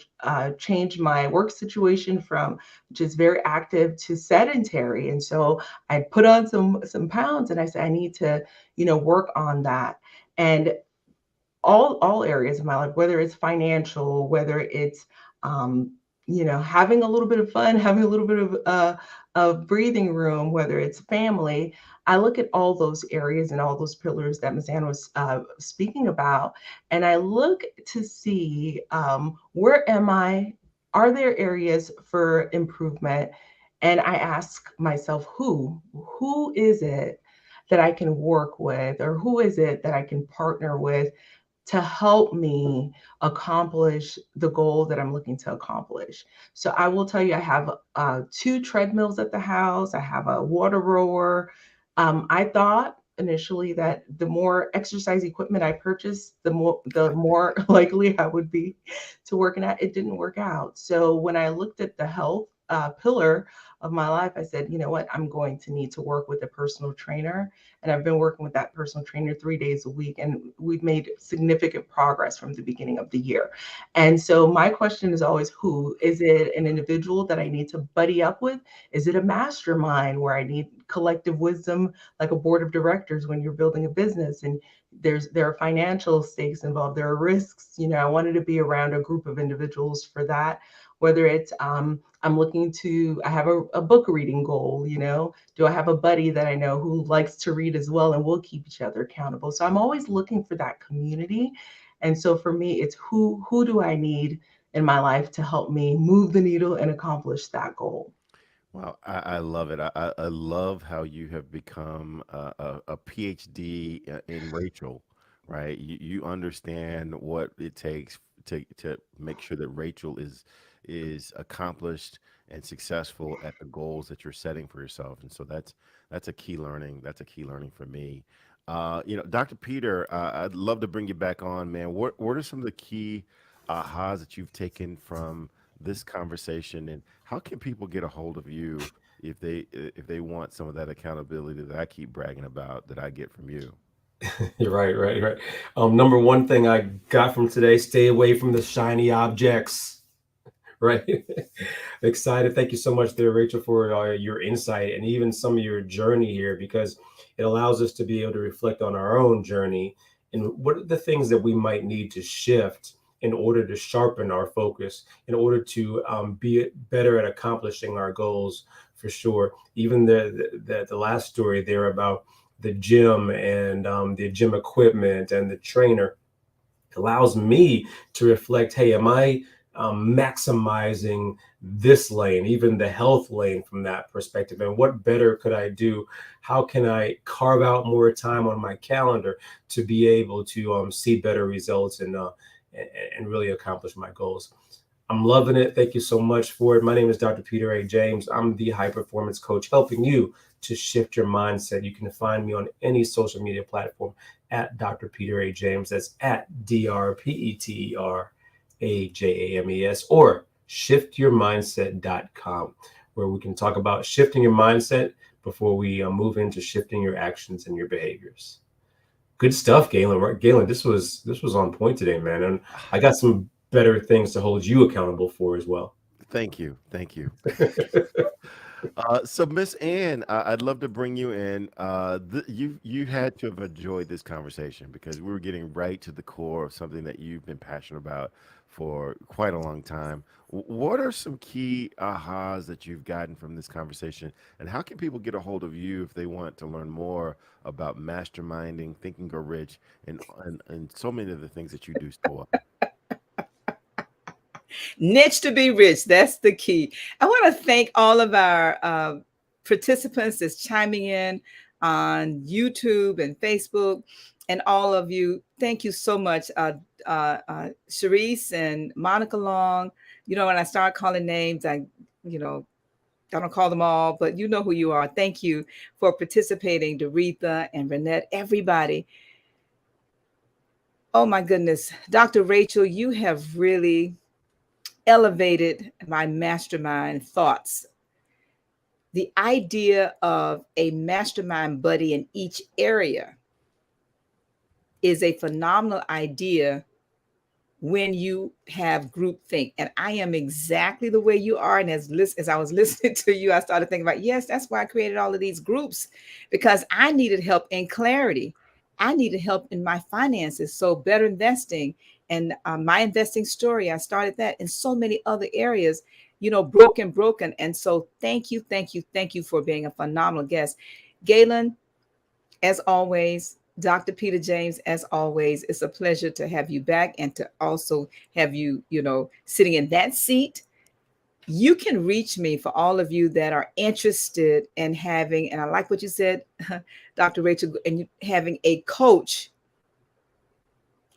changed my work situation from just very active to sedentary, and so I put on some pounds, and I said I need to, work on that. And all areas of my life, whether it's financial, whether it's having a little bit of fun, having a little bit of breathing room, whether it's family. I look at all those areas and all those pillars that Ms. Ann was speaking about, and I look to see where am I? Are there areas for improvement? And I ask myself, who is it that I can work with, or who is it that I can partner with to help me accomplish the goal that I'm looking to accomplish. So I will tell you, I have two treadmills at the house. I have a water rower. I thought initially that the more exercise equipment I purchased, the more likely I would be to working out. It didn't work out. So when I looked at the health pillar of my life, I said, you know what, I'm going to need to work with a personal trainer. And I've been working with that personal trainer 3 days a week, and we've made significant progress from the beginning of the year. And so my question is always, who? Is it an individual that I need to buddy up with? Is it a mastermind where I need collective wisdom, like a board of directors when you're building a business and there are financial stakes involved, there are risks. I wanted to be around a group of individuals for that, whether it's I have a book reading goal. Do I have a buddy that I know who likes to read as well, and we'll keep each other accountable? So I'm always looking for that community. And so for me, it's who do I need in my life to help me move the needle and accomplish that goal? Wow, I love it. I love how you have become a PhD in Rachel, right? You understand what it takes to make sure that Rachel is accomplished and successful at the goals that you're setting for yourself. And so that's a key learning. That's a key learning for me. Dr. Peter, I'd love to bring you back on, man. What are some of the key ahas that you've taken from this conversation, and how can people get a hold of you if they want some of that accountability that I keep bragging about that I get from you? You're right, right, right. Number one thing I got from today: stay away from the shiny objects. Right. Excited. Thank you so much there, Rachel, for your insight and even some of your journey here, because it allows us to be able to reflect on our own journey and what are the things that we might need to shift in order to sharpen our focus, in order to be better at accomplishing our goals, for sure. Even the last story there about the gym and the gym equipment and the trainer allows me to reflect, hey, am I maximizing this lane, even the health lane from that perspective? And what better could I do? How can I carve out more time on my calendar to be able to see better results and really accomplish my goals? I'm loving it. Thank you so much for it. My name is Dr. Peter A. James. I'm the high performance coach helping you to shift your mindset. You can find me on any social media platform at Dr. Peter A. James. That's at DrPeterAJames or shiftyourmindset.com, where we can talk about shifting your mindset before we move into shifting your actions and your behaviors. Good stuff, Galen. Galen, this was on point today, man. And I got some better things to hold you accountable for as well. Thank you, thank you. So Miss Ann, I'd love to bring you in. You had to have enjoyed this conversation because we were getting right to the core of something that you've been passionate about for quite a long time. What are some key ahas that you've gotten from this conversation, and how can people get a hold of you if they want to learn more about masterminding, thinking go rich, and so many of the things that you do so well? Niche to be rich. That's the key. I want to thank all of our participants that's chiming in on YouTube and Facebook, and all of you. Thank you so much, Sharice and Monica Long. When I start calling names, you know, I don't call them all, but you know who you are. Thank you for participating, Doretha and Renette, everybody. Oh my goodness, Dr. Rachel, you have really elevated my mastermind thoughts. The idea of a mastermind buddy in each area is a phenomenal idea when you have group think. And I am exactly the way you are. And as I was listening to you, I started thinking about, yes, that's why I created all of these groups, because I needed help in clarity. I needed help in my finances. So better investing and my investing story, I started that in so many other areas, broken. And so thank you for being a phenomenal guest. Galen, as always, Dr. Peter James, as always, it's a pleasure to have you back and to also have you, sitting in that seat. You can reach me for all of you that are interested in having, and I like what you said, Dr. Rachel, and having a coach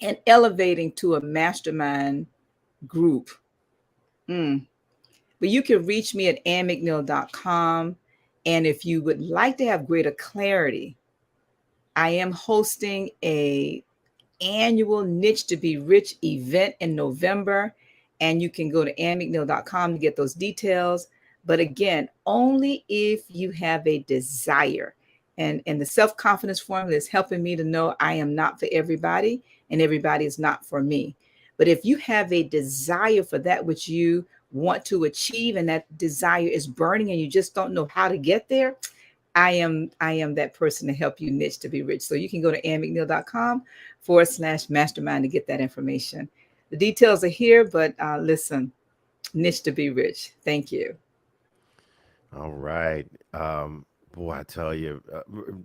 and elevating to a mastermind group. Mm. But you can reach me at annmcneil.com. And if you would like to have greater clarity, I am hosting a annual Niche to Be Rich event in November, and you can go to annmcneil.com to get those details. But again, only if you have a desire. And the self-confidence formula is helping me to know I am not for everybody, and everybody is not for me. But if you have a desire for that which you want to achieve, and that desire is burning and you just don't know how to get there, I am that person to help you niche to be rich. So you can go to annmcneil.com/mastermind to get that information. The details are here, but listen, niche to be rich. Thank you. All right. Boy, I tell you,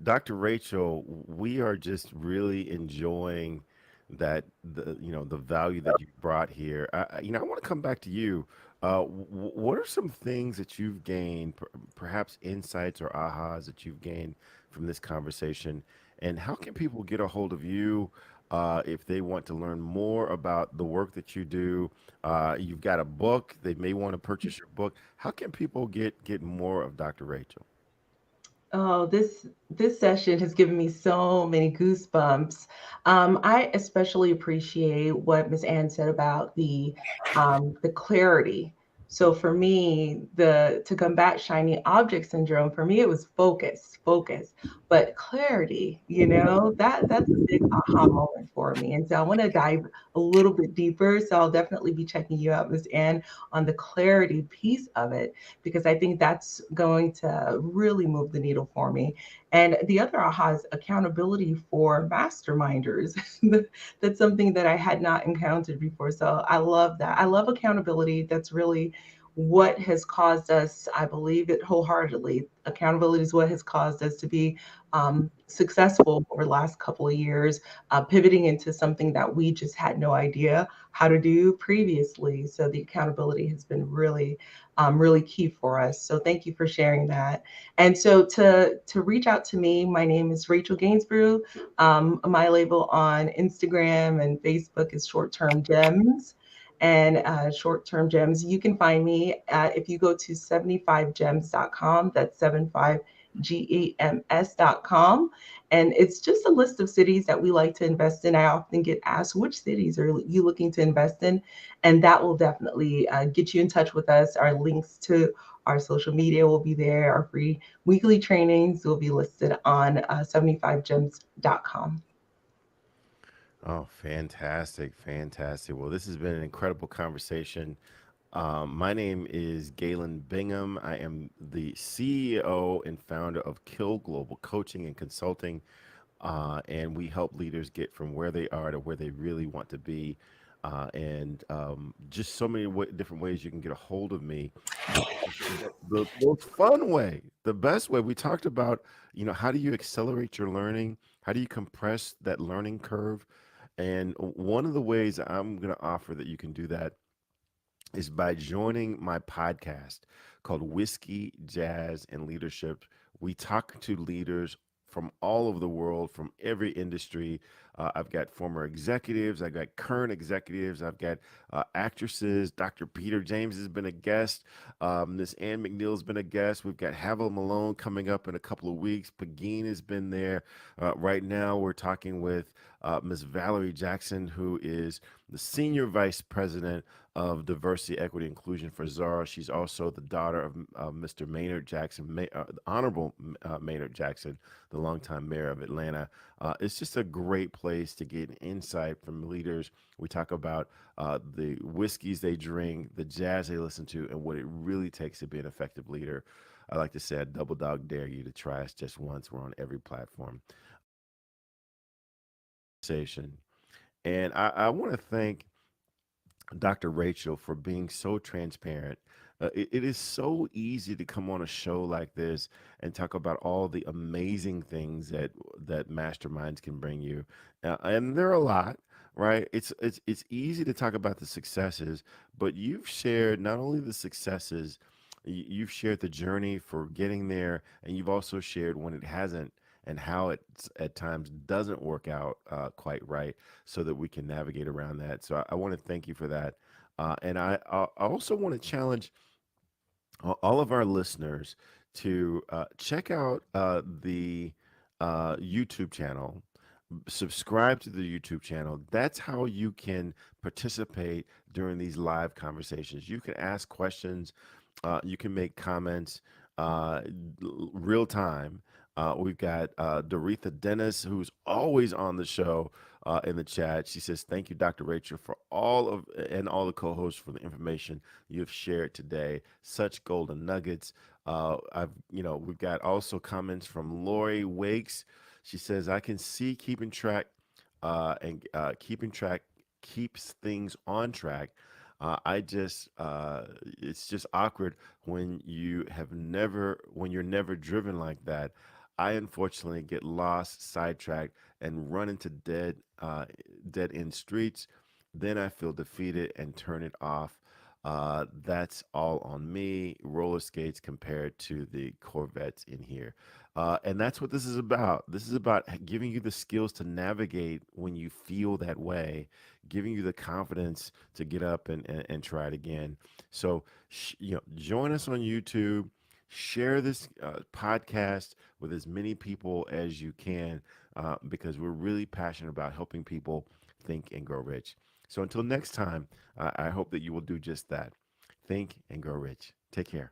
Dr. Rachel, we are just really enjoying the value that you brought here. I want to come back to you. What are some things that you've gained, perhaps insights or ahas that you've gained from this conversation? And how can people get a hold of you if they want to learn more about the work that you do? You've got a book; they may want to purchase your book. How can people get more of Dr. Rachel? Oh, this session has given me so many goosebumps. I especially appreciate what Miss Ann said about the clarity. So for me, the to combat shiny object syndrome, for me it was focus, but clarity. That's a big aha moment for me. And so I want to dive a little bit deeper. So I'll definitely be checking you out, Miss Ann, on the clarity piece of it because I think that's going to really move the needle for me. And the other aha is accountability for masterminders. That's something that I had not encountered before. So I love that. I love accountability. That's really what has caused us, I believe it wholeheartedly. Accountability is what has caused us to be successful over the last couple of years, pivoting into something that we just had no idea how to do previously. So the accountability has been really key for us. So thank you for sharing that. And so to reach out to me, my name is Rachel Gainsbrugh. My label on Instagram and Facebook is Short Term Gems. And Short Term Gems, you can find me if you go to 75gems.com. That's 75gems.com. And it's just a list of cities that we like to invest in. I often get asked, which cities are you looking to invest in? And that will definitely get you in touch with us. Our links to our social media will be there. Our free weekly trainings will be listed on 75gems.com. Oh, fantastic, fantastic. Well, this has been an incredible conversation. My name is Galen Bingham. I am the CEO and founder of Kill Global Coaching and Consulting, and we help leaders get from where they are to where they really want to be. And just so many different ways you can get a hold of me. The most fun way, the best way, we talked about, how do you accelerate your learning? How do you compress that learning curve? And one of the ways I'm going to offer that you can do that is by joining my podcast called Whiskey, Jazz, and Leadership. We talk to leaders from all over the world, from every industry. I've got former executives, I've got current executives, I've got actresses. Dr. Peter James has been a guest. Miss Ann McNeil has been a guest. We've got Havel Malone coming up in a couple of weeks. Pagine has been there. Right now, we're talking with Miss Valerie Jackson, who is the Senior Vice President of Diversity, Equity, Inclusion for Zara. She's also the daughter of Mr. Maynard Jackson, Honorable Maynard Jackson, the longtime mayor of Atlanta. It's just a great place to get insight from leaders. We talk about the whiskeys they drink, the jazz they listen to, and what it really takes to be an effective leader. I like to say, I double dog dare you to try us just once. We're on every platform. And I want to thank Dr. Rachel for being so transparent. It is so easy to come on a show like this and talk about all the amazing things that masterminds can bring you, and there are a lot, right? It's easy to talk about the successes, but you've shared not only the successes, you've shared the journey for getting there, and you've also shared when it hasn't and how it at times doesn't work out quite right so that we can navigate around that. So I want to thank you for that. And I also want to challenge all of our listeners to check out the YouTube channel, subscribe to the YouTube channel. That's how you can participate during these live conversations. You can ask questions, you can make comments real time. We've got Doretha Dennis, who's always on the show in the chat. She says, "Thank you, Dr. Rachel, for all the co-hosts for the information you've shared today. Such golden nuggets." We've got also comments from Lori Wakes. She says, "I can see keeping track and keeping track keeps things on track. It's just awkward when you're never driven like that. I unfortunately get lost, sidetracked, and run into dead end streets. Then I feel defeated and turn it off. That's all on me. Roller skates compared to the Corvettes in here. And that's what this is about. This is about giving you the skills to navigate when you feel that way, giving you the confidence to get up and try it again. So, join us on YouTube. Share this podcast with as many people as you can, because we're really passionate about helping people think and grow rich. So until next time, I hope that you will do just that. Think and grow rich. Take care.